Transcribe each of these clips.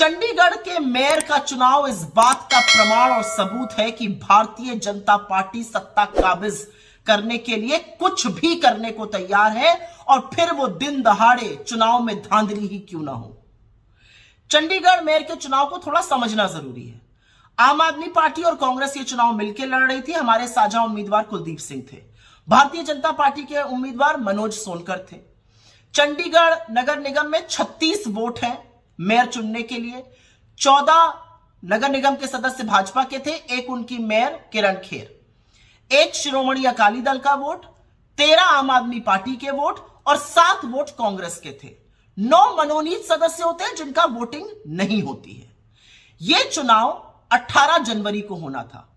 चंडीगढ़ के मेयर का चुनाव इस बात का प्रमाण और सबूत है कि भारतीय जनता पार्टी सत्ता काबिज करने के लिए कुछ भी करने को तैयार है, और फिर वो दिन दहाड़े चुनाव में धांधली ही क्यों ना हो। चंडीगढ़ मेयर के चुनाव को थोड़ा समझना जरूरी है। आम आदमी पार्टी और कांग्रेस ये चुनाव मिलकर लड़ रही थी। हमारे साझा उम्मीदवार कुलदीप सिंह थे, भारतीय जनता पार्टी के उम्मीदवार मनोज सोनकर थे। चंडीगढ़ नगर निगम में 36 वोट हैं मेयर चुनने के लिए। 14 नगर निगम के सदस्य भाजपा के थे, एक उनकी मेयर किरण खेर, एक शिरोमणि अकाली दल का वोट, 13 आम आदमी पार्टी के वोट और 7 वोट कांग्रेस के थे। 9 मनोनीत सदस्य होते हैं जिनका वोटिंग नहीं होती है। यह चुनाव 18 जनवरी को होना था।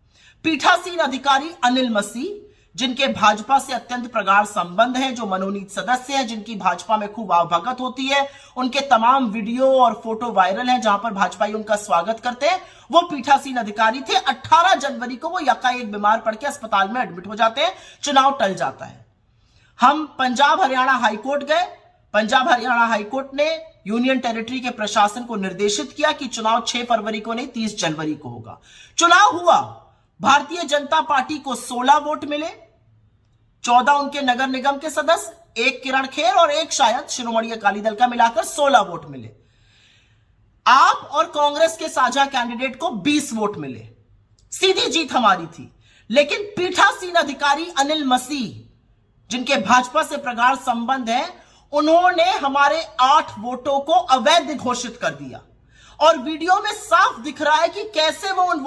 पीठासीन अधिकारी अनिल मसीह, जिनके भाजपा से अत्यंत प्रगाढ़ संबंध हैं, जो मनोनीत सदस्य हैं, जिनकी भाजपा में खूब आवभगत होती है, उनके तमाम वीडियो और फोटो वायरल हैं जहां पर भाजपाई उनका स्वागत करते हैं, वो पीठासीन अधिकारी थे। 18 जनवरी को वो यकाएक बीमार पड़ के अस्पताल में एडमिट हो जाते हैं, चुनाव टल जाता है। हम पंजाब हरियाणा हाईकोर्ट गए। पंजाब हरियाणा हाईकोर्ट ने यूनियन टेरिटरी के प्रशासन को निर्देशित किया कि चुनाव 6 फरवरी को नहीं 30 जनवरी को होगा। चुनाव हुआ। भारतीय जनता पार्टी को 16 वोट मिले, 14 उनके नगर निगम के सदस्य, एक किरण खेर और एक शायद शिरोमणि अकाली दल का, मिलाकर 16 वोट मिले। आप और कांग्रेस के साझा कैंडिडेट को 20 वोट मिले। सीधी जीत हमारी थी। लेकिन पीठासीन अधिकारी अनिल मसीह, जिनके भाजपा से प्रगाढ़ संबंध है, उन्होंने हमारे 8 वोटों को अवैध घोषित कर दिया। और वीडियो में साफ दिख रहा है कि कैसे वो उन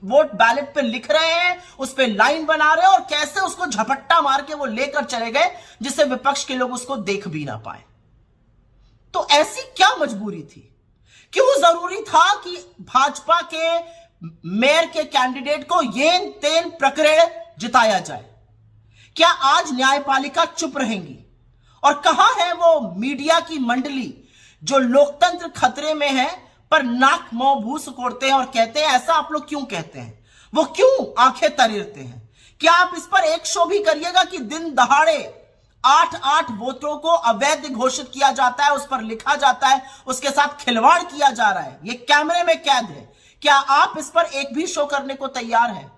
वोट बैलेट पे लिख रहे हैं, उस पे लाइन बना रहे हैं, और कैसे उसको झपट्टा मार के वो लेकर चले गए जिससे विपक्ष के लोग उसको देख भी ना पाए। तो ऐसी क्या मजबूरी थी? क्यों जरूरी था कि भाजपा के मेयर के कैंडिडेट को येन तेन प्रकरण जिताया जाए? क्या आज न्यायपालिका चुप रहेंगी? और कहां है वो मीडिया की मंडली जो लोकतंत्र खतरे में है पर नाक मुंह भूस कोड़ते हैं और कहते हैं ऐसा आप लोग क्यों कहते हैं? वो क्यों आंखें तरीरते हैं? क्या आप इस पर एक शो भी करिएगा कि दिन दहाड़े 8 वोटों को अवैध घोषित किया जाता है, उस पर लिखा जाता है, उसके साथ खिलवाड़ किया जा रहा है, ये कैमरे में कैद है। क्या आप इस पर एक भी शो करने को तैयार हैं?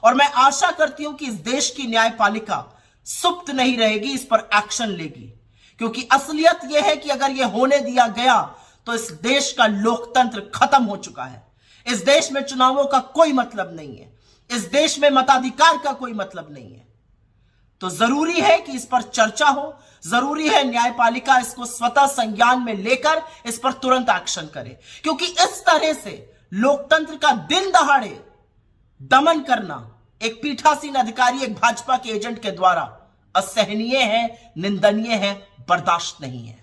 और मैं आशा करती हूं कि इस देश की न्यायपालिका सुप्त नहीं रहेगी, इस पर एक्शन लेगी, क्योंकि असलियत यह है कि अगर यह होने दिया गया तो इस देश का लोकतंत्र खत्म हो चुका है। इस देश में चुनावों का कोई मतलब नहीं है, इस देश में मताधिकार का कोई मतलब नहीं है। तो जरूरी है कि इस पर चर्चा हो, जरूरी है न्यायपालिका इसको स्वतः संज्ञान में लेकर इस पर तुरंत एक्शन करे, क्योंकि इस तरह से लोकतंत्र का दिन दहाड़े दमन करना एक पीठासीन अधिकारी, एक भाजपा के एजेंट के द्वारा असहनीय है, निंदनीय है, बर्दाश्त नहीं है।